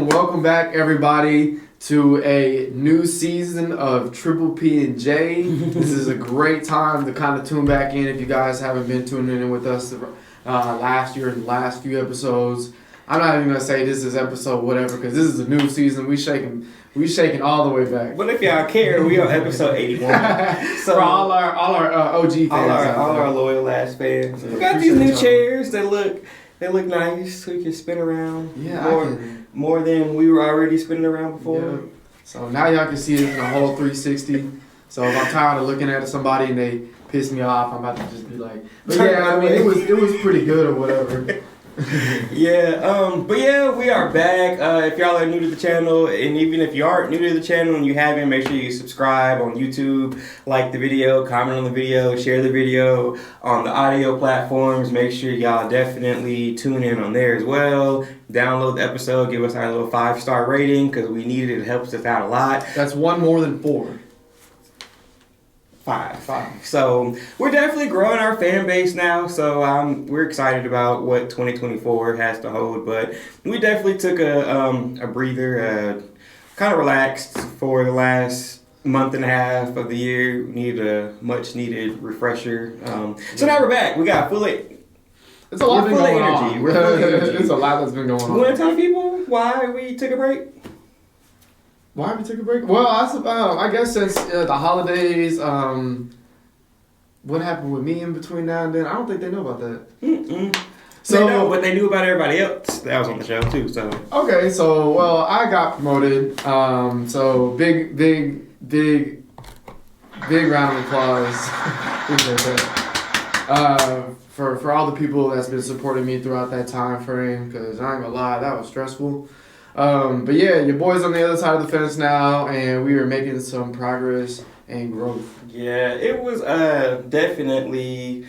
welcome back, everybody, to a new season of Triple P&J. This is a great time to kind of tune back in if you guys haven't been tuning in with us last year and the last few episodes. I'm not even going to say this is episode whatever because this is a new season. We shaking all the way back. But if y'all care, we on episode 81. So for all our OG fans, all our loyal ass fans. We got these new chairs that look nice. We can spin around. Yeah, more than we were already spinning around before. Yeah. So now y'all can see it in a whole 360. So if I'm tired of looking at somebody and they piss me off, I'm about to just be like, but yeah, I mean it was pretty good or whatever. But we are back. If y'all are new to the channel, and even if you aren't new to the channel and you haven't, make sure you subscribe on YouTube, like the video, comment on the video, share the video on the audio platforms. Make sure y'all definitely tune in on there as well. Download the episode, give us our little 5-star rating because we need it. It helps us out a lot. That's one more than 4. 5. So we're definitely growing our fan base now. So we're excited about what 2024 has to hold. But we definitely took a breather, kind of relaxed for the last month and a half of the year. We needed a much needed refresher. So now we're back. We got it's a lot been going on. It's a lot that's been going on. You want to tell people why we took a break? Why we took a break? Well, I guess since the holidays, what happened with me in between now and then, I don't think they know about that. Mm-mm. So, they know, but they knew about everybody else that was on the show too. So okay, so well, I got promoted. So big round of applause. Appreciate that. For all the people that's been supporting me throughout that time frame, because I ain't gonna lie, that was stressful. But yeah, your boy's on the other side of the fence now, and we are making some progress and growth. Yeah, it was definitely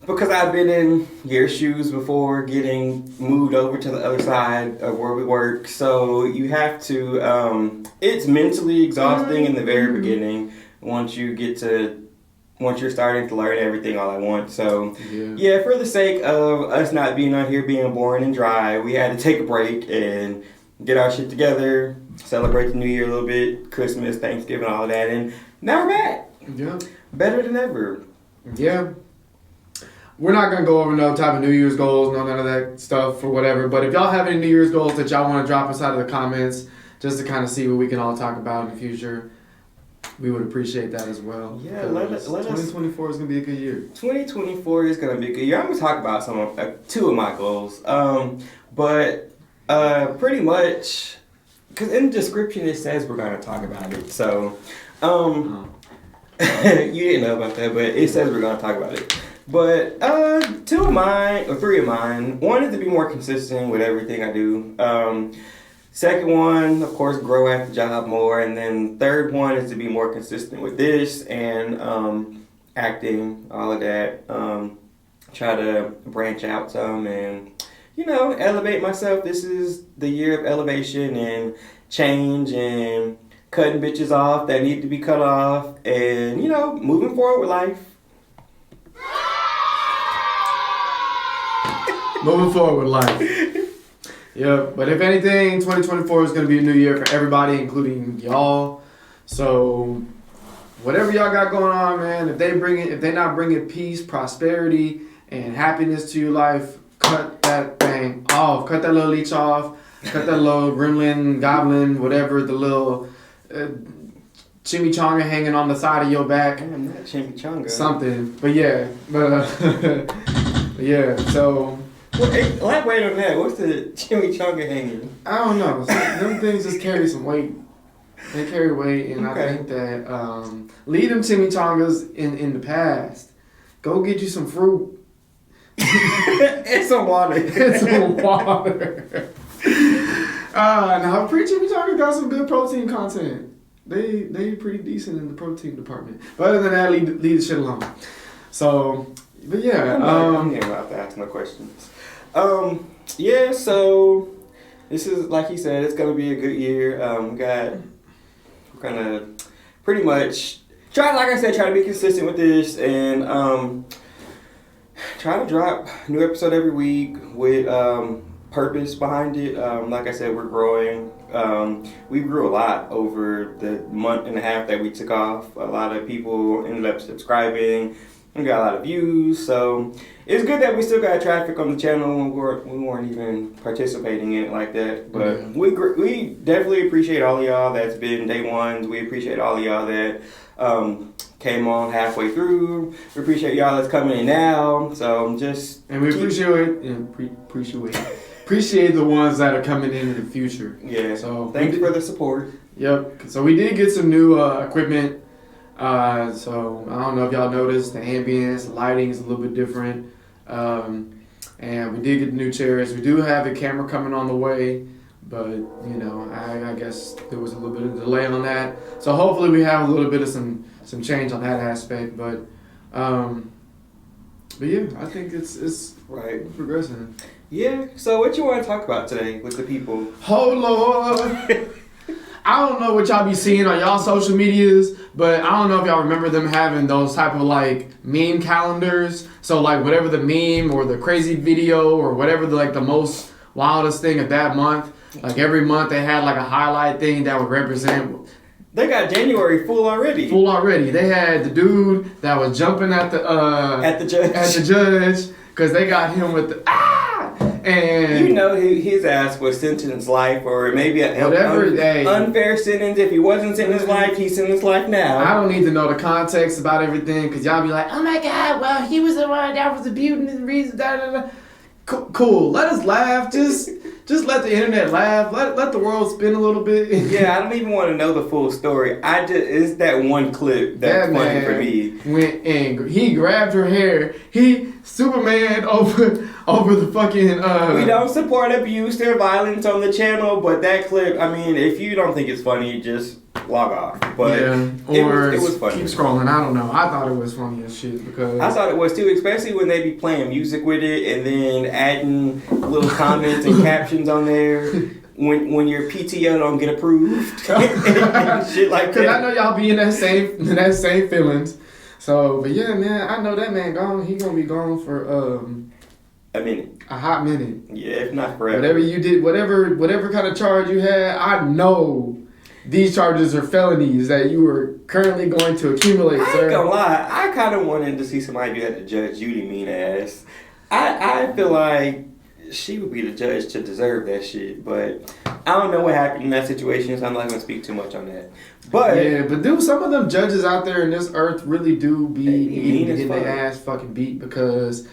because I've been in your shoes before, getting moved over to the other side of where we work. So you have to. It's mentally exhausting in the very beginning once you're starting to learn everything all at once. So yeah, for the sake of us not being on here being boring and dry, we had to take a break and get our shit together, celebrate the new year a little bit, Christmas, Thanksgiving, all of that, and now we're back. Yeah. Better than ever. Yeah. We're not going to go over no type of New Year's goals, none of that stuff or whatever, but if y'all have any New Year's goals that y'all want to drop inside of the comments just to kind of see what we can all talk about in the future, we would appreciate that as well. Yeah, let us. 2024 is going to be a good year. 2024 is going to be a good year. I'm going to talk about two of my goals. But pretty much, because in the description it says we're going to talk about it. So, you didn't know about that, but it says we're going to talk about it. But 2 of mine, or 3 of mine, one is to be more consistent with everything I do. Second one, of course, grow at the job more. And then third one is to be more consistent with this and acting, all of that. Try to branch out some and, elevate myself. This is the year of elevation and change and cutting bitches off that need to be cut off and, moving forward with life. Moving forward with life. Yeah, but if anything, 2024 is going to be a new year for everybody, including y'all. So whatever y'all got going on, man, if they not bringing peace, prosperity, and happiness to your life, cut that thing off. Cut that little leech off. Cut that little gremlin, goblin, whatever, the little chimichanga hanging on the side of your back. Damn, not chimichanga. Something. But yeah. Yeah, so... Well, elaborate on that. What's the chimichanga hanging? I don't know. Them things just carry some weight. They carry weight, and okay. I think that leave them chimichangas in the past. Go get you some fruit. And some water. And some water. Now, pre-chimichangas got some good protein content. They pretty decent in the protein department. But other than that, leave the shit alone. So, but yeah. I'm here about to ask no questions. So this is, like he said, it's gonna be a good year. We're gonna pretty much try to be consistent with this and try to drop new episode every week with purpose behind it. Like I said, we're growing. We grew a lot over the month and a half that we took off. A lot of people ended up subscribing. We got a lot of views, so it's good that we still got traffic on the channel. We weren't even participating in it like that, but we definitely appreciate all of y'all that's been day ones. We appreciate all of y'all that came on halfway through. We appreciate y'all that's coming in now. So we appreciate the ones that are coming in the future. Yeah. So thanks for the support. Yep. So we did get some new equipment. So I don't know if y'all noticed the ambience, the lighting is a little bit different. And we did get new chairs. We do have a camera coming on the way, but I guess there was a little bit of delay on that. So hopefully we have a little bit of some change on that aspect. But yeah, I think it's right progressing. Yeah. So what you want to talk about today with the people? Oh Lord. I don't know what y'all be seeing on y'all social medias, but I don't know if y'all remember them having those type of like meme calendars. So like whatever the meme or the crazy video or whatever the most wildest thing of that month, like every month they had like a highlight thing that would represent. They got January full already. They had the dude that was jumping at the judge because they got him with the and his ass was sentenced life or maybe unfair sentence. If he wasn't sentenced life, he's sentenced life now. I don't need to know the context about everything because y'all be like, oh my God, well he was the one that was abusing the reason. Da, da, da. Cool. Let us laugh. Just let the internet laugh. Let the world spin a little bit. Yeah, I don't even want to know the full story. It's that one clip that's funny for me. Went and he grabbed her hair. He Superman over the fucking. We don't support abuse or violence on the channel, but that clip. I mean, if you don't think it's funny, just log off. But it was funny. Keep scrolling. I don't know. I thought it was funny as shit because I thought it was too, especially when they be playing music with it and then adding little comments and captions on there. When your PTO don't get approved and shit like that. Because I know y'all be in that same feelings. So, but yeah, man, I know that man gone. He gonna be gone for a minute, a hot minute. Yeah, if not forever. Whatever you did, whatever kind of charge you had, I know these charges are felonies that you were currently going to accumulate. I ain't gonna lie, I kind of wanted to see somebody do that to Judge Judy mean ass. I feel like she would be the judge to deserve that shit, but I don't know what happened in that situation, so I'm not gonna speak too much on that. But yeah, but dude, some of them judges out there in this earth really do be needing to get their ass fucking beat because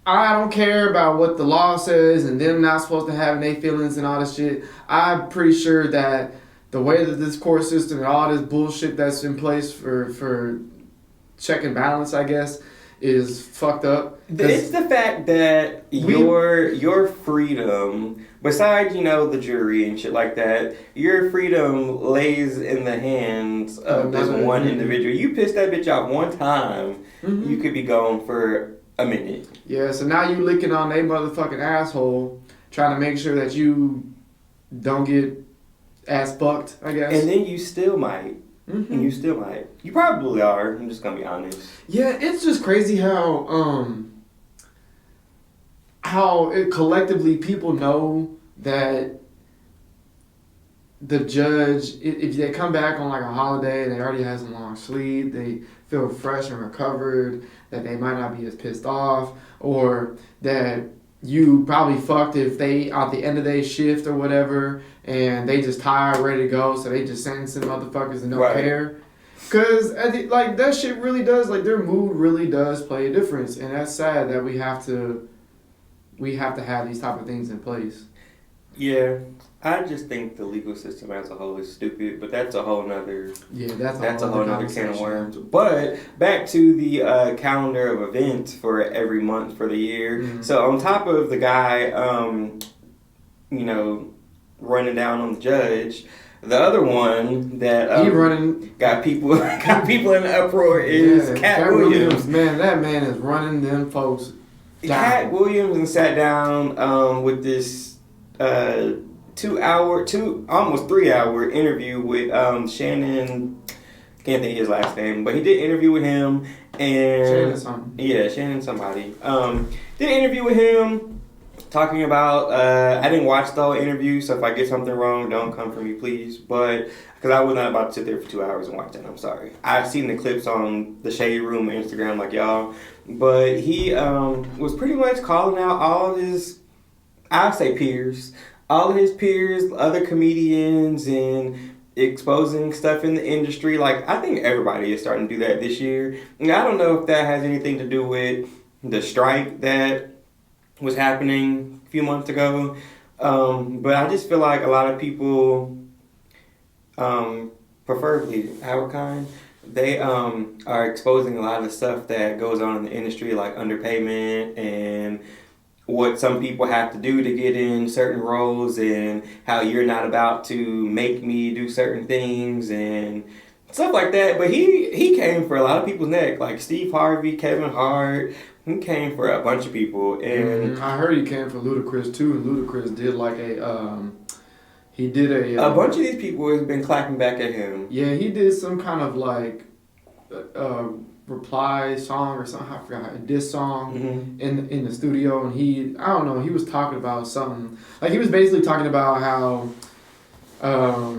I don't care about what the law says and them not supposed to have their feelings and all this shit. I'm pretty sure that the way that this court system and all this bullshit that's in place for check and balance, I guess, is fucked up. It's the fact that your freedom, besides, the jury and shit like that, your freedom lays in the hands of this one individual. You piss that bitch out one time, you could be gone for a minute. Yeah, so now you licking on their motherfucking asshole, trying to make sure that you don't get ass fucked, I guess. And then you still might. And you still might. You probably are. I'm just gonna be honest. Yeah, it's just crazy how collectively people know that the judge, if they come back on like a holiday, they already have some long sleep, they feel fresh and recovered, that they might not be as pissed off, or that you probably fucked if they at the end of their shift or whatever, and they just tired, ready to go, so they just sentence them motherfuckers and don't care. Cause that shit really does, their mood really does play a difference, and that's sad that we have to have these type of things in place. Yeah, I just think the legal system as a whole is stupid, but that's a whole nother. Yeah, that's a whole nother can of worms. But back to the calendar of events for every month for the year. Mm-hmm. So on top of the guy, running down on the judge, the other one that got people in uproar is Katt Williams. Man, that man is running them folks down. Katt Williams sat down with this almost 3 hour interview with Shannon. Can't think of his last name, but he did an interview with him and Shannon somebody. Did an interview with him, talking about, I didn't watch the whole interview, so if I get something wrong, don't come for me, please. But, because I was not about to sit there for 2 hours and watch it, I'm sorry. I've seen the clips on the Shade Room Instagram like y'all. But he was pretty much calling out all of his, I'll say peers, all of his peers, other comedians, and exposing stuff in the industry. Like, I think everybody is starting to do that this year. And I don't know if that has anything to do with the strike that was happening a few months ago. But I just feel like a lot of people, preferably our kind, they are exposing a lot of the stuff that goes on in the industry, like underpayment and what some people have to do to get in certain roles, and how you're not about to make me do certain things and stuff like that. But he came for a lot of people's neck, like Steve Harvey, Kevin Hart. He came for a bunch of people, and I heard he came for Ludacris too. And Ludacris did like a bunch of these people has been clapping back at him. Yeah, he did some kind of like reply song or something. I forgot, a diss song in the studio, and he was talking about something, like he was basically talking about how how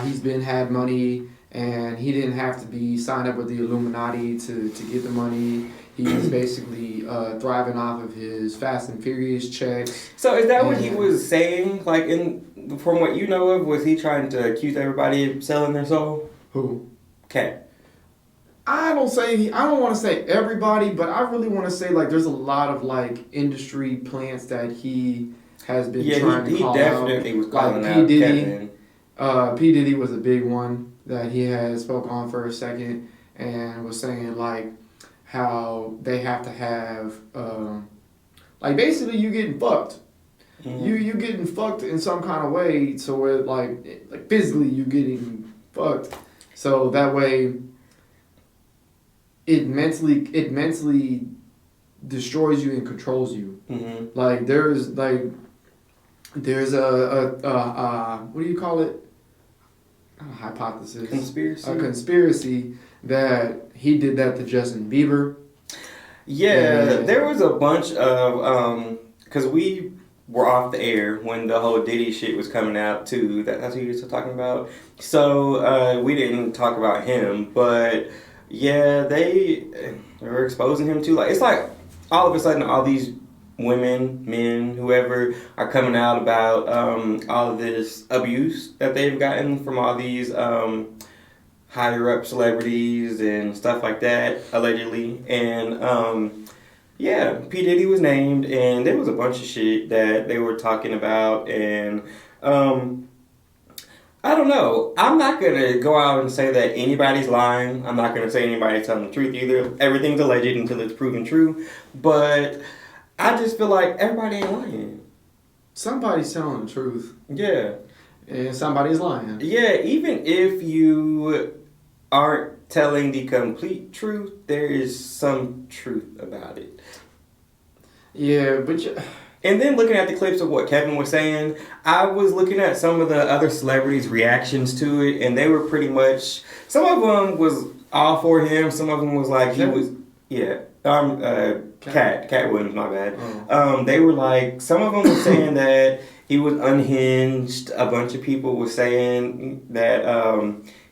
he's had money and he didn't have to be signed up with the Illuminati to get the money. He's basically thriving off of his Fast and Furious checks. So is that what he was saying? Like, from what you know of, was he trying to accuse everybody of selling their soul? Who? Katt. I don't want to say everybody, but I really want to say like there's a lot of like industry plants that he has been trying to call out. He definitely was calling like out P. Diddy. Kevin. P. Diddy was a big one that he had spoke on for a second and was saying like how they have to have like basically you getting fucked. Mm-hmm. You getting fucked in some kind of way, so where like physically you getting fucked, so that way it mentally destroys you and controls you. Mm-hmm. Like there's a what do you call it? A hypothesis. Conspiracy. A conspiracy that he did that to Justin Bieber. Yeah, there was a bunch of because we were off the air when the whole Diddy shit was coming out too. That's what you were talking about. So we didn't talk about him, but yeah, they were exposing him too. Like, it's like all of a sudden all these women, men, whoever are coming out about all of this abuse that they've gotten from all these higher up celebrities and stuff like that, allegedly. And yeah, P. Diddy was named, and there was a bunch of shit that they were talking about, and I don't know. I'm not going to go out and say that anybody's lying. I'm not going to say anybody's telling the truth either. Everything's alleged until it's proven true. But I just feel like everybody ain't lying. Somebody's telling the truth. Yeah. And somebody's lying. Yeah, even if you aren't telling the complete truth, there is some truth about it. Yeah, but and then looking at the clips of what Kevin was saying, I was looking at some of the other celebrities' reactions to it, and they were pretty much, some of them was all for him, some of them was like, he was, yeah, Katt Williams, my bad. Oh. They were like, some of them were saying that he was unhinged, a bunch of people were saying that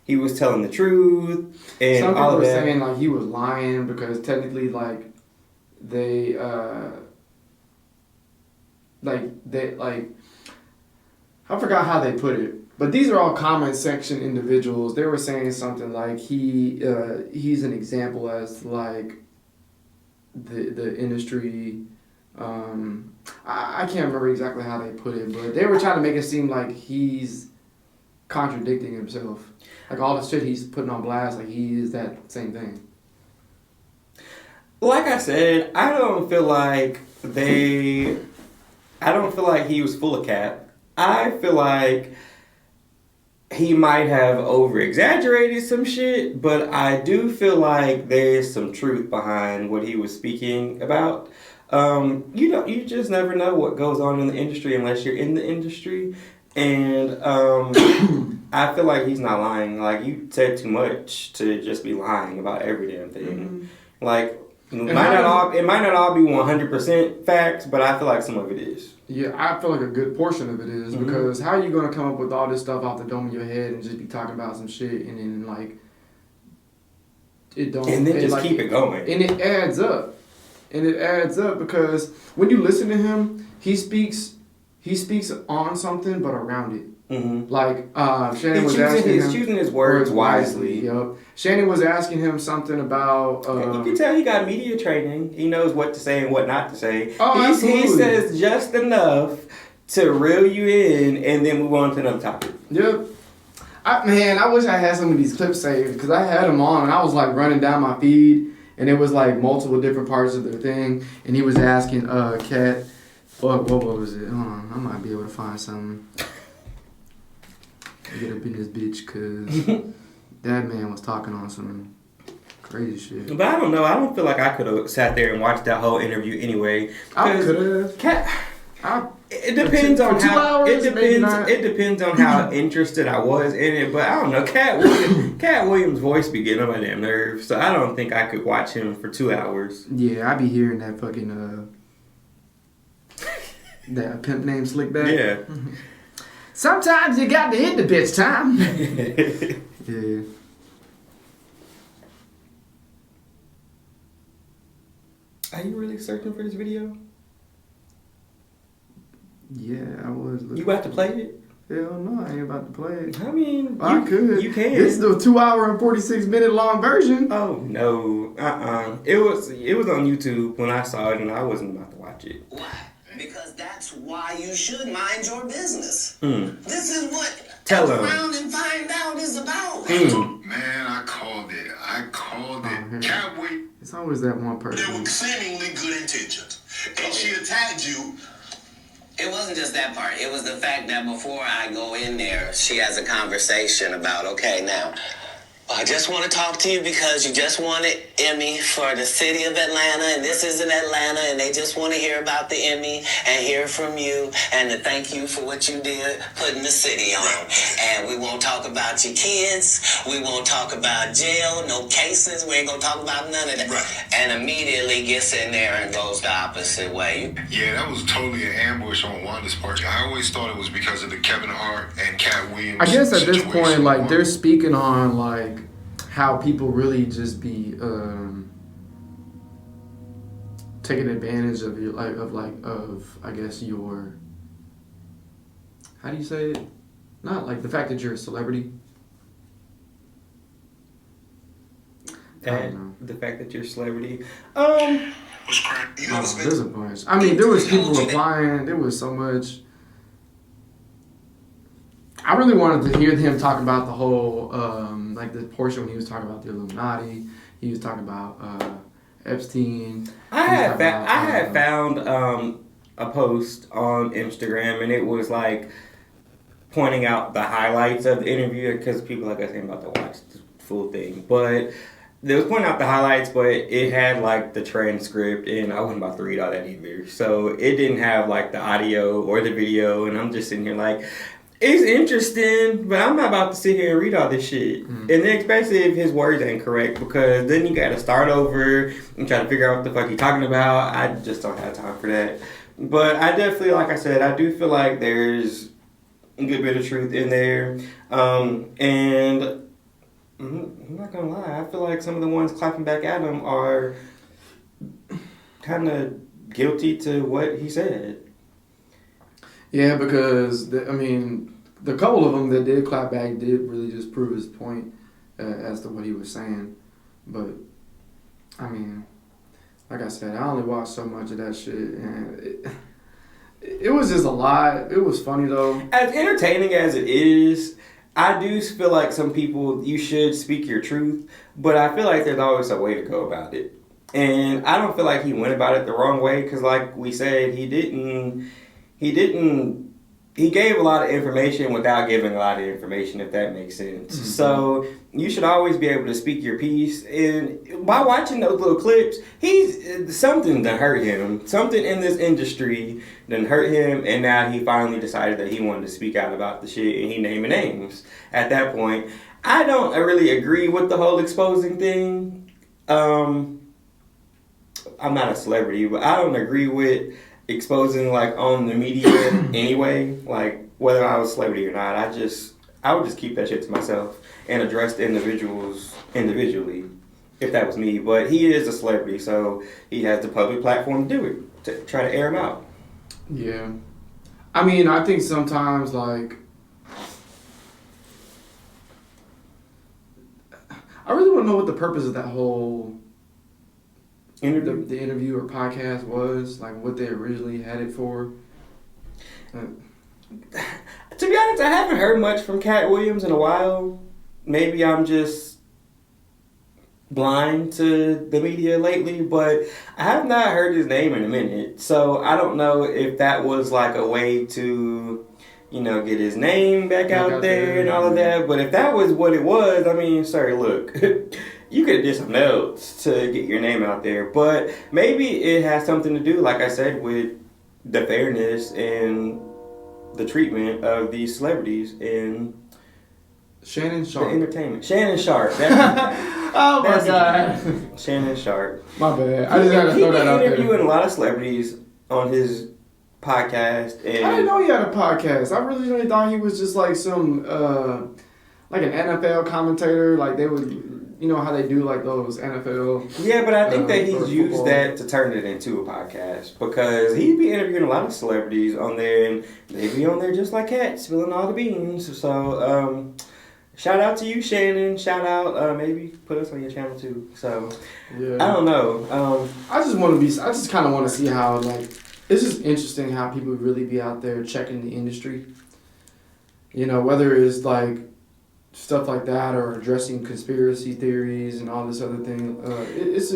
he was telling the truth, and some all people of were that. saying like he was lying because technically they I forgot how they put it, but these are all comment section individuals. They were saying something like he's an example as like the industry. I can't remember exactly how they put it, but they were trying to make it seem like he's contradicting himself. Like all the shit he's putting on blast, like he is that same thing. Like I said, I don't feel like he was full of cap. I feel like he might have over-exaggerated some shit, but I do feel like there's some truth behind what he was speaking about. You just never know what goes on in the industry unless you're in the industry. And I feel like he's not lying. Like, you said too much to just be lying about every damn thing. Mm-hmm. Like, It might not all be 100% facts, but I feel like some of it is. Yeah, I feel like a good portion of it is because how are you gonna come up with all this stuff off the dome of your head and just be talking about some shit and then like it don't and then just like, keep it going and it adds up because when you listen to him, he speaks on something but around it. Like Shannon was asking him, choosing his words wisely. Yep. Shannon was asking him something about. You can tell he got media training. He knows what to say and what not to say. Absolutely. He says just enough to reel you in, and then move on to another topic. Yep. I wish I had some of these clips saved because I had them on and I was like running down my feed and it was like multiple different parts of their thing and he was asking Katt, what was it? Hold on, I might be able to find something. Get up in this bitch because that man was talking on some crazy shit. But I don't know. I don't feel like I could have sat there and watched that whole interview anyway. I could have. It depends on how. It depends on how interested I was in it. But I don't know. Katt Williams' voice be getting on my damn nerves, so I don't think I could watch him for 2 hours. Yeah, I be hearing that fucking that pimp named Slickback. Yeah. Sometimes you got to hit the bitch time. Yeah. Are you really searching for this video? Yeah, I was. You about to play it? Hell no, I ain't about to play it. I mean, I could. You can. This is the 2 hour and 46 minute long version. Oh no, It was on YouTube when I saw it, and I wasn't about to watch it. Why? Because that's why you should mind your business. This is what Tell him. Around and Find Out is about. Man, I called it. Katt Williams. It's always that one There person. were seemingly good intentions. And she attacked you. It wasn't just that part. It was the fact that before I go in there, she has a conversation about, okay, now, I just want to talk to you because you just won an Emmy for the city of Atlanta, and this is in Atlanta, and they just want to hear about the Emmy and hear from you and to thank you for what you did putting the city on. And we won't talk about your kids. We won't talk about jail, no cases. We ain't going to talk about none of that. Right. And immediately gets in there and goes the opposite way. Yeah, that was totally an ambush on Wanda's part. I always thought it was because of the Kevin Hart and Katt Williams. I guess at this situation. point, like, they're speaking on, like, how people really just be taking advantage of your of I guess your, how do you say it? Not like the fact that you're a celebrity. The fact that you're a celebrity. Was crack. You know, There's a bunch. I mean, there was people replying. There was so much. I really wanted to hear him talk about the whole, like the portion when he was talking about the Illuminati. He was talking about Epstein. I had found a post on Instagram, and it was like pointing out the highlights of the interview because people, like I said, about to watch the full thing. But they was pointing out the highlights, but it had like the transcript, and I wasn't about to read all that either. So it didn't have like the audio or the video, and I'm just sitting here like, it's interesting, but I'm not about to sit here and read all this shit. And then especially if his words ain't correct, because then you gotta start over and try to figure out what the fuck he's talking about. I just don't have time for that. But I definitely, like I said, I do feel like there's a good bit of truth in there. And I'm not gonna lie, I feel like some of the ones clapping back at him are kind of guilty to what he said. Yeah, because the couple of them that did clap back did really just prove his point as to what he was saying. But I mean, like I said, I only watched so much of that shit, and it was just a lot. It was funny though. As entertaining as it is, I do feel like some people, you should speak your truth, but I feel like there's always a way to go about it. And I don't feel like he went about it the wrong way, because like we said, he gave a lot of information without giving a lot of information, if that makes sense. Mm-hmm. So you should always be able to speak your piece. And by watching those little clips, something that hurt him. Something in this industry that hurt him, and now he finally decided that he wanted to speak out about the shit, and he naming names. At that point, I don't really agree with the whole exposing thing. I'm not a celebrity, but I don't agree with exposing like on the media anyway. Like whether I was a celebrity or not, I would just keep that shit to myself and address the individuals individually if that was me. But he is a celebrity, so he has the public platform to do it, to try to air him out. Yeah. I mean, I think sometimes, like, I really want to know what the purpose of that whole Interview? the interview or podcast was, like what they originally had it for. To be honest, I haven't heard much from Katt Williams in a while. Maybe I'm just blind to the media lately, but I have not heard his name in a minute. So I don't know if that was like a way to, you know, get his name back out there and all of that. But if that was what it was, I mean, sir, look, you could have did something else to get your name out there. But maybe it has something to do, like I said, with the fairness and the treatment of these celebrities in Shannon Sharp. the entertainment. Shannon Sharp. That's Oh my That's God. Shannon Sharp. My bad. I just had to throw that out He's there. interviewing a lot of celebrities on his podcast. And I didn't know he had a podcast. I really thought he was just like some, like an NFL commentator. Like they would, you know how they do like those NFL. yeah, but I think that for he's used football. that to turn it into a podcast because he'd be interviewing a lot of celebrities on there, and they'd be on there just like Katt, spilling all the beans. So, shout out to you, Shannon. Shout out, maybe put us on your channel too. So, Yeah. I don't know. I just kind of want to see how, like, it's just interesting how people really be out there checking the industry. You know, whether it's like stuff like that or addressing conspiracy theories and all this other thing. It's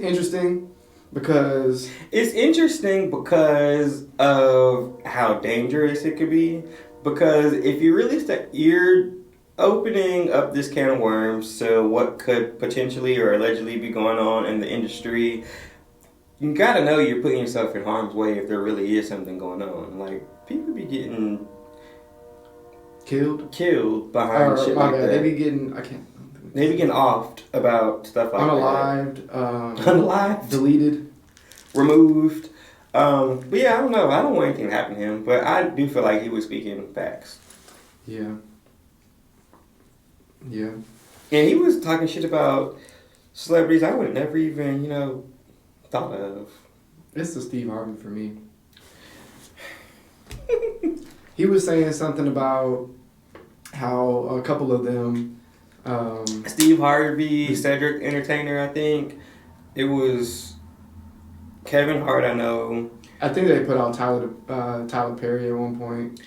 interesting because It's interesting because of how dangerous it could be. Because if you really you're opening up this can of worms to what could potentially or allegedly be going on in the industry. You gotta know you're putting yourself in harm's way if there really is something going on. Like, people be getting killed behind shit like that. They be getting, They be getting offed about stuff like unalived, that. Unalived. deleted. Removed. But yeah, I don't know. I don't want anything to happen to him, but I do feel like he was speaking facts. Yeah. Yeah. And he was talking shit about celebrities I would have never even, thought of. It's the Steve Harvey for me. He was saying something about how a couple of them. Steve Harvey, Cedric Entertainer, I think. It was Kevin Hart, I know. I think they put out Tyler Perry at one point.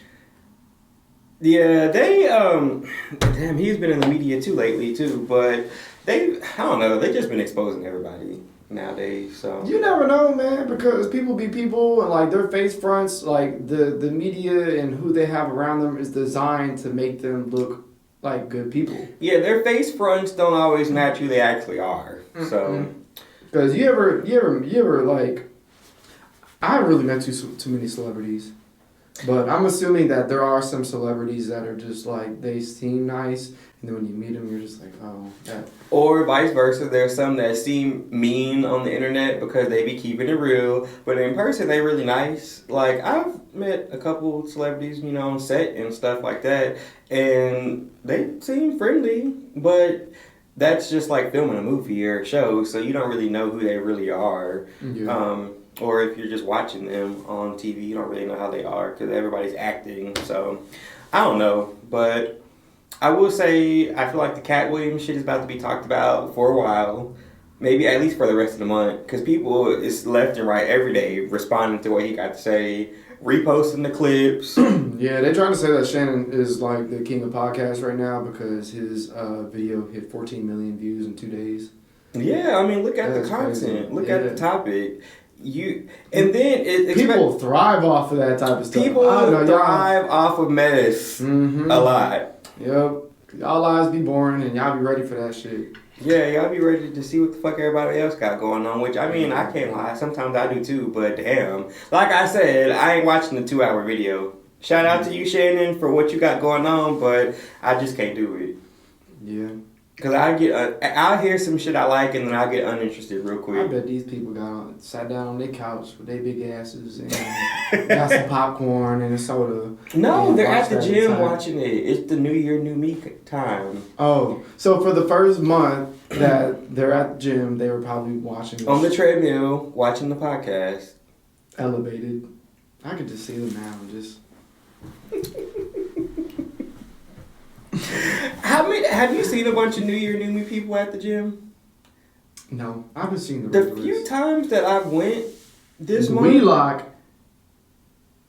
Yeah, they, damn, he's been in the media too lately too, but I don't know, they just been exposing everybody nowadays, so. You never know, man, because people be people, and like their face fronts, like the media and who they have around them is designed to make them look like good people. Yeah, their face fronts don't always match who they actually are, so. Because you ever like, I haven't really met too many celebrities. But I'm assuming that there are some celebrities that are just like, they seem nice, and then when you meet them, you're just like, oh, that. Or vice versa, there's some that seem mean on the internet because they be keeping it real, but in person they really nice. Like, I've met a couple celebrities, on set and stuff like that, and they seem friendly, but that's just like filming a movie or a show, so you don't really know who they really are. Yeah. Or if you're just watching them on TV, you don't really know how they are because everybody's acting. So, I don't know. But I will say I feel like the Katt Williams shit is about to be talked about for a while. Maybe at least for the rest of the month. Because people is left and right every day responding to what he got to say, reposting the clips. Yeah, they're trying to say that Shannon is like the king of podcasts right now because his video hit 14 million views in 2 days. Yeah, I mean, look at the content. Crazy. Look at the topic. People thrive off of that type of stuff. People thrive off of mess a lot. Yep. Y'all lives be boring and y'all be ready for that shit. Yeah, y'all be ready to see what the fuck everybody else got going on, which, I mean, I can't lie. Sometimes I do too, but damn. Like I said, I ain't watching the 2-hour video. Shout out to you, Shannon, for what you got going on, but I just can't do it. Yeah. Cause I'll hear some shit I like and then I'll get uninterested real quick. I bet these people sat down on their couch with their big asses and got some popcorn and a soda. No, they're at the gym watching it. It's the New Year, New Me time. Oh, so for the first month that they're at the gym, they were probably watching on the treadmill, watching the podcast. Elevated. I could just see them now, just. Have you seen a bunch of New Year, New Me people at the gym? No, I haven't seen the few times that I went this month. Wheelock.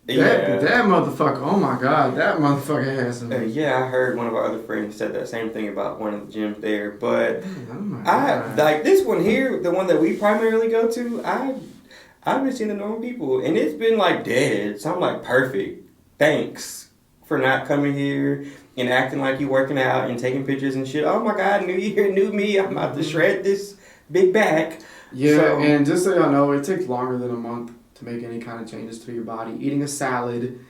Yeah. That motherfucker. Oh my God, that motherfucker has some. Yeah, I heard one of our other friends said that same thing about one of the gyms there. But oh my God. like this one here, the one that we primarily go to, I've been seeing the normal people, and it's been like dead. So I'm like, perfect. Thanks for not coming here and acting like you working out and taking pictures and shit. Oh my God, New Year, new me. I'm about to shred this big back. Yeah, and just so y'all know, it takes longer than a month to make any kind of changes to your body. Eating a salad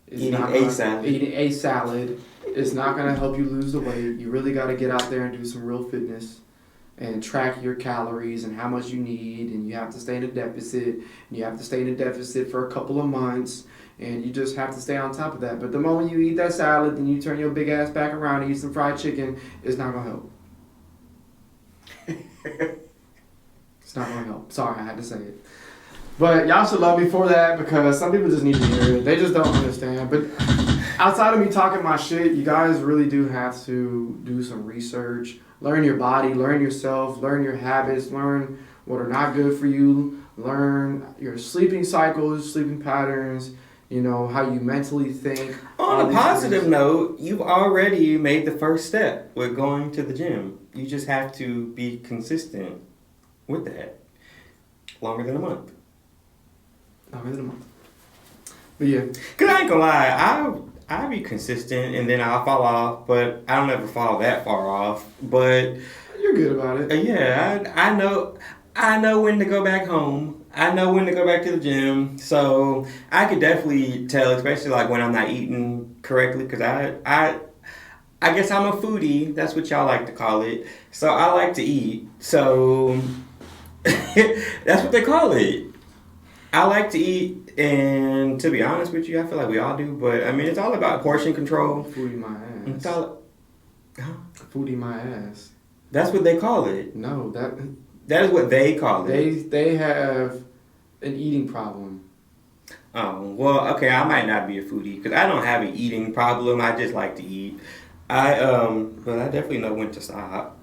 is Eating a salad is not going to help you lose the weight. You really got to get out there and do some real fitness and track your calories and how much you need, and you have to stay in a deficit, and you have to stay in a deficit for a couple of months, and you just have to stay on top of that. But the moment you eat that salad and you turn your big ass back around and eat some fried chicken, it's not going to help. It's not going to help. Sorry, I had to say it. But y'all should love me for that, because some people just need to hear it. They just don't understand. But outside of me talking my shit, you guys really do have to do some research. Learn your body, learn yourself, learn your habits, learn what are not good for you, learn your sleeping cycles, sleeping patterns, you know, how you mentally think. On a positive note, you've already made the first step with going to the gym. You just have to be consistent with that. Longer than a month. Longer than a month. But yeah. Because I ain't gonna lie, I'll be consistent and then I'll fall off, but I don't ever fall that far off. But you're good about it. Yeah, I know when to go back home. I know when to go back to the gym. So I could definitely tell, especially like when I'm not eating correctly, because I guess I'm a foodie. That's what y'all like to call it. So I like to eat. So that's what they call it. I like to eat, and to be honest with you, I feel like we all do, but I mean, it's all about portion control. Foodie my ass. It's all... Foodie my ass. That's what they call it. No, that is what they call it. They have an eating problem. Oh, well, okay, I might not be a foodie, because I don't have an eating problem. I just like to eat. But I definitely know when to stop.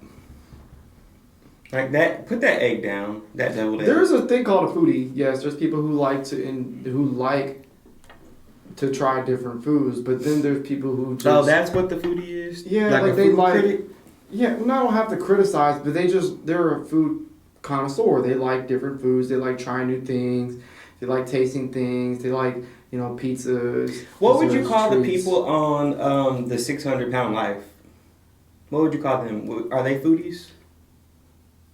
Like that, put that egg down. That deviled egg. There's a thing called a foodie. Yes, there's people who like to try different foods, but then there's people who just... Oh, that's what the foodie is? Yeah, like they like... Critic? Yeah, no, I don't have to criticize, but they're a food connoisseur. They like different foods. They like trying new things. They like tasting things. They like, you know, pizzas. What would you call treats. The people on the 600-pound life? What would you call them? Are they foodies?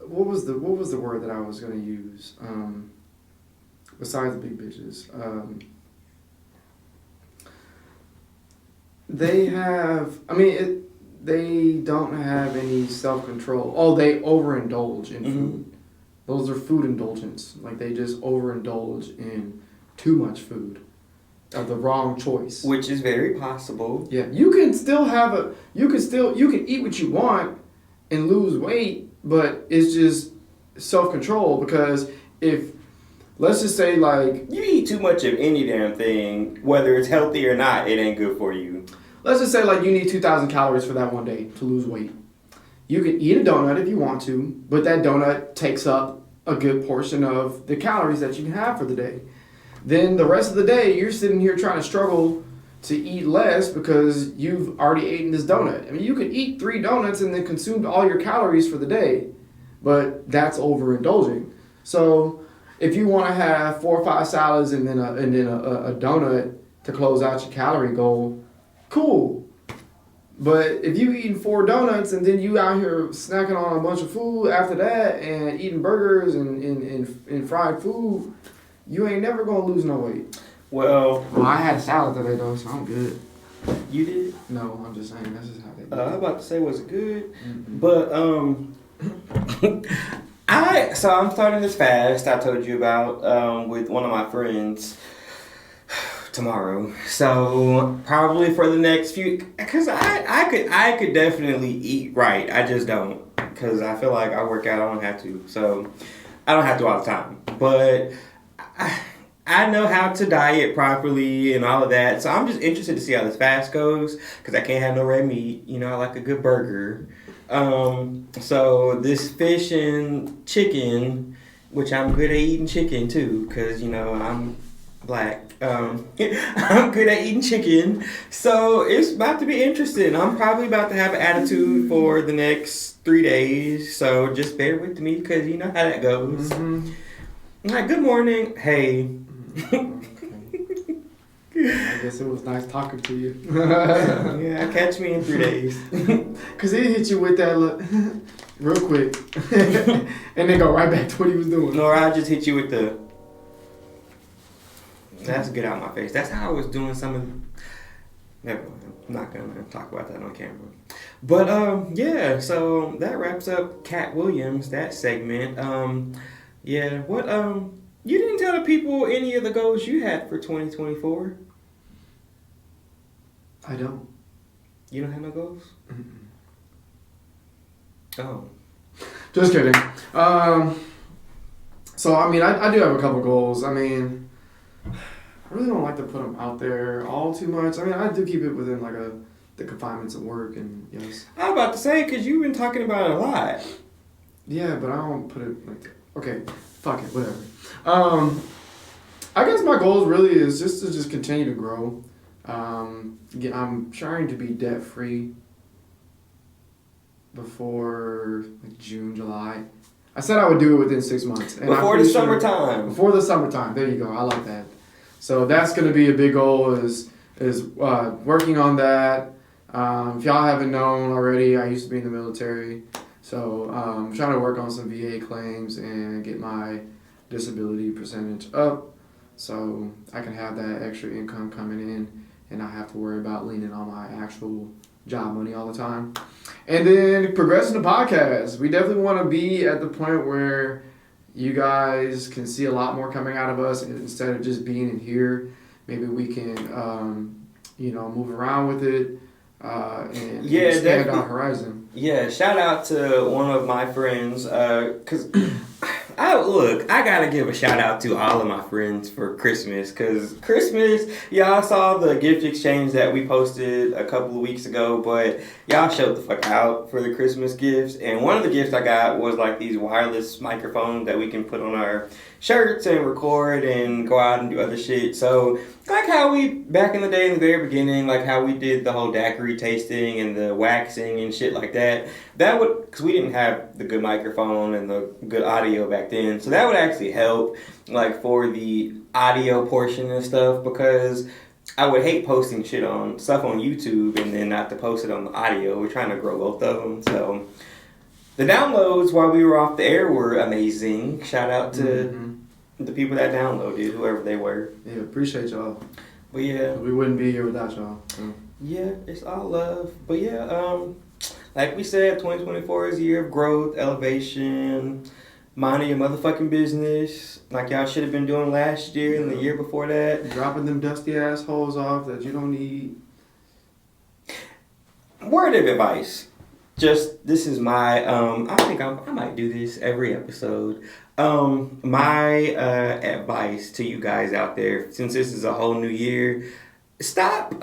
What was the word that I was going to use? Besides the big bitches. They have... I mean, they don't have any self-control. Oh, they overindulge in food. Those are food indulgence. Like, they just overindulge in too much food. The wrong choice. Which is very possible. Yeah. You can still have you can eat what you want and lose weight, but it's just self-control, because if... Let's just say, like... You eat too much of any damn thing, whether it's healthy or not, it ain't good for you. Let's just say, like, you need 2,000 calories for that one day to lose weight. You can eat a donut if you want to, but that donut takes up a good portion of the calories that you can have for the day. Then the rest of the day, you're sitting here trying to struggle to eat less because you've already eaten this donut. I mean, you could eat 3 donuts and then consume all your calories for the day, but that's overindulging. So if you want to have 4 or 5 salads and then a donut to close out your calorie goal, cool. But if you eating 4 donuts and then you out here snacking on a bunch of food after that and eating burgers and fried food, you ain't never gonna lose no weight. Well, I had a salad today though, so I'm good. You did? No, I'm just saying, that's just how they do I was about to say, was it good? Mm-mm. But, I'm starting this fast I told you about with one of my friends tomorrow. So probably for the next few, because I could definitely eat right. I just don't, because I feel like I work out. I don't have to. So I don't have to all the time. But I know how to diet properly and all of that. So I'm just interested to see how this fast goes, because I can't have no red meat. You know, I like a good burger. So this fish and chicken, which I'm good at eating chicken too, because, you know, I'm black. I'm good at eating chicken. So it's about to be interesting. I'm probably about to have an attitude for the next 3 days. So just bear with me, because you know how that goes. Mm-hmm. Like, good morning. Hey. I guess it was nice talking to you. Yeah, catch me in 3 days. Because he hit you with that look real quick. And then go right back to what he was doing. Or I just hit you with the... That's get out of my face. That's how I was doing some of... Never mind. I'm not going to talk about that on camera. But, yeah. So, that wraps up Katt Williams, that segment. Yeah. What, You didn't tell the people any of the goals you had for 2024? I don't. You don't have no goals? Mm-mm. Oh. Just kidding. So, I mean, I do have a couple goals. I mean, I really don't like to put them out there all too much. I mean, I do keep it within, like, the confinements of work and, yes. I was about to say, because you've been talking about it a lot. Yeah, but I don't put it like that. Okay, fuck it, whatever. I guess my goals really is just to continue to grow. I'm trying to be debt free before like June, July. I said I would do it within 6 months. And Before the summertime. Before the summertime. There you go. I like that. So that's gonna be a big goal. Is working on that. If y'all haven't known already, I used to be in the military. So I'm trying to work on some VA claims and get my disability percentage up, so I can have that extra income coming in and not have to worry about leaning on my actual job money all the time. And then progressing the podcast. We definitely want to be at the point where you guys can see a lot more coming out of us, and instead of just being in here, maybe we can move around with it and expand our horizon. Yeah, shout out to one of my friends, because I gotta give a shout out to all of my friends for Christmas, because Christmas, y'all saw the gift exchange that we posted a couple of weeks ago, but y'all showed the fuck out for the Christmas gifts, and one of the gifts I got was like these wireless microphones that we can put on our shirts and record and go out and do other shit. So like how we, back in the day in the very beginning, like how we did the whole daiquiri tasting and the waxing and shit like that would, because we didn't have the good microphone and the good audio back then, so that would actually help like for the audio portion and stuff, because I would hate posting stuff on YouTube and then not to post it on the audio. We're trying to grow both of them. So the downloads while we were off the air were amazing. Shout out to the people that downloaded, whoever they were. Yeah, appreciate y'all. But yeah, we wouldn't be here without y'all. So. Yeah, it's all love. But yeah, like we said, 2024 is a year of growth, elevation, minding your motherfucking business, like y'all should have been doing last year and the year before that. Dropping them dusty assholes off that you don't need. Word of advice. Just, this is my, I think I might do this every episode. My advice to you guys out there, since this is a whole new year, stop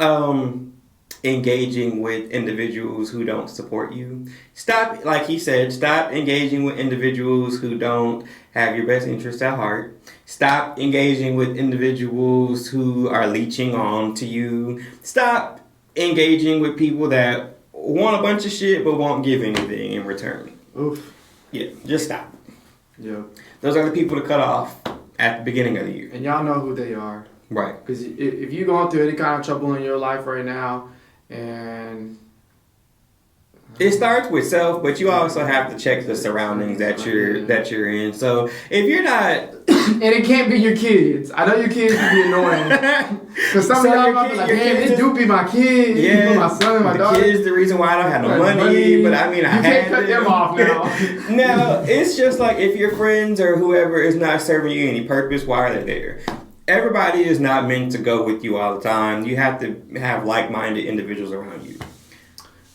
engaging with individuals who don't support you. Stop, like he said, stop engaging with individuals who don't have your best interest at heart. Stop engaging with individuals who are leeching on to you. Stop engaging with people that want a bunch of shit but won't give anything in return. Oof. Yeah, just stop. Yeah. Those are the people to cut off at the beginning of the year. And y'all know who they are. Right. Because if you're going through any kind of trouble in your life right now, and it starts with self, but you also have to check the surroundings that you're in. So if you're not And it can't be your kids. I know your kids can be annoying. Because some of y'all might be like, damn, it do be my kids. Yeah, my son and my daughter. The kids the reason why I don't have no money, but I mean, I you can't cut them off now. No, it's just like if your friends or whoever is not serving you any purpose, why are they there? Everybody is not meant to go with you all the time. You have to have like-minded individuals around you.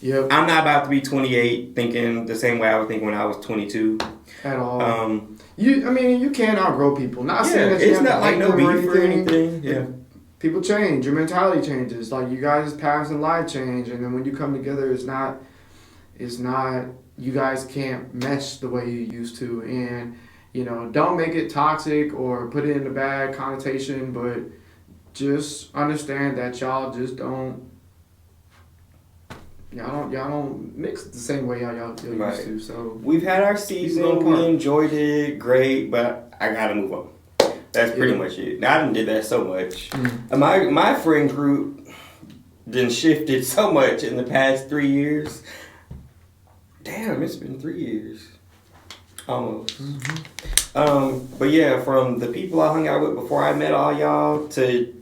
Yep. I'm not about to be 28 thinking the same way I would think when I was 22. At all. You can't outgrow people. Not saying that it's not like no beef or anything. Yeah. People change. Your mentality changes. Like you guys' paths in life change, and then when you come together, it's not. You guys can't mesh the way you used to, and don't make it toxic or put it in a bad connotation, but just understand that y'all just don't. Y'all don't mix the same way y'all right. used to. So we've had our season. We enjoyed it, great, but I gotta move on. That's pretty much it. I done did that so much. My friend group done shifted so much in the past 3 years. Damn, it's been 3 years. Almost. But yeah, from the people I hung out with before I met all y'all to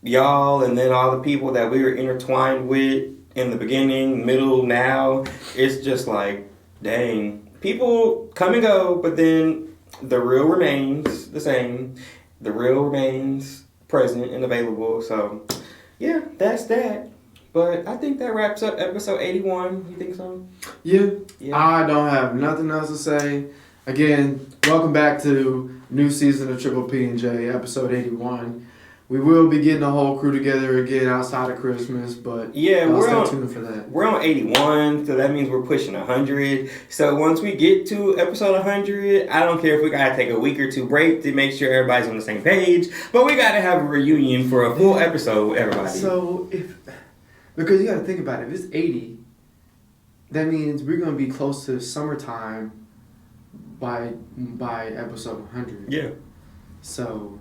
y'all and then all the people that we were intertwined with in the beginning, middle, now, it's just like, dang. People come and go, but then the real remains the same. The real remains present and available. So, yeah, that's that. But I think that wraps up episode 81. You think so? Yeah. I don't have nothing else to say. Again, welcome back to new season of Triple P&J, episode 81. We will be getting the whole crew together again outside of Christmas, but yeah, stay tuned for that. We're on 81, so that means we're pushing 100. So once we get to episode 100, I don't care if we gotta take a week or two break to make sure everybody's on the same page, but we gotta have a reunion for a full episode with everybody. So because you gotta think about it, if it's 80, that means we're gonna be close to summertime by episode 100. Yeah. So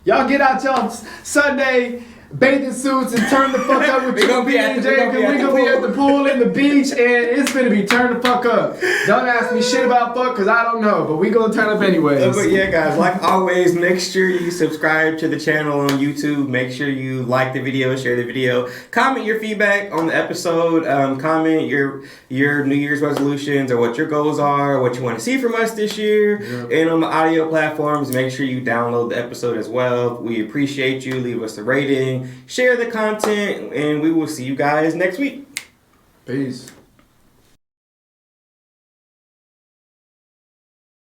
y'all get out y'all Sunday bathing suits and turn the fuck up with Triple P&J because we're gonna be at the pool and the beach and it's gonna be turn the fuck up. Don't ask me shit about fuck because I don't know, but we gonna turn up anyways. But yeah, guys, like always, make sure you subscribe to the channel on YouTube. Make sure you like the video, share the video, comment your feedback on the episode, comment your New Year's resolutions or what your goals are, what you want to see from us this year. Yep. And on the audio platforms, make sure you download the episode as well. We appreciate you. Leave us a rating. Share the content, and we will see you guys next week. Peace.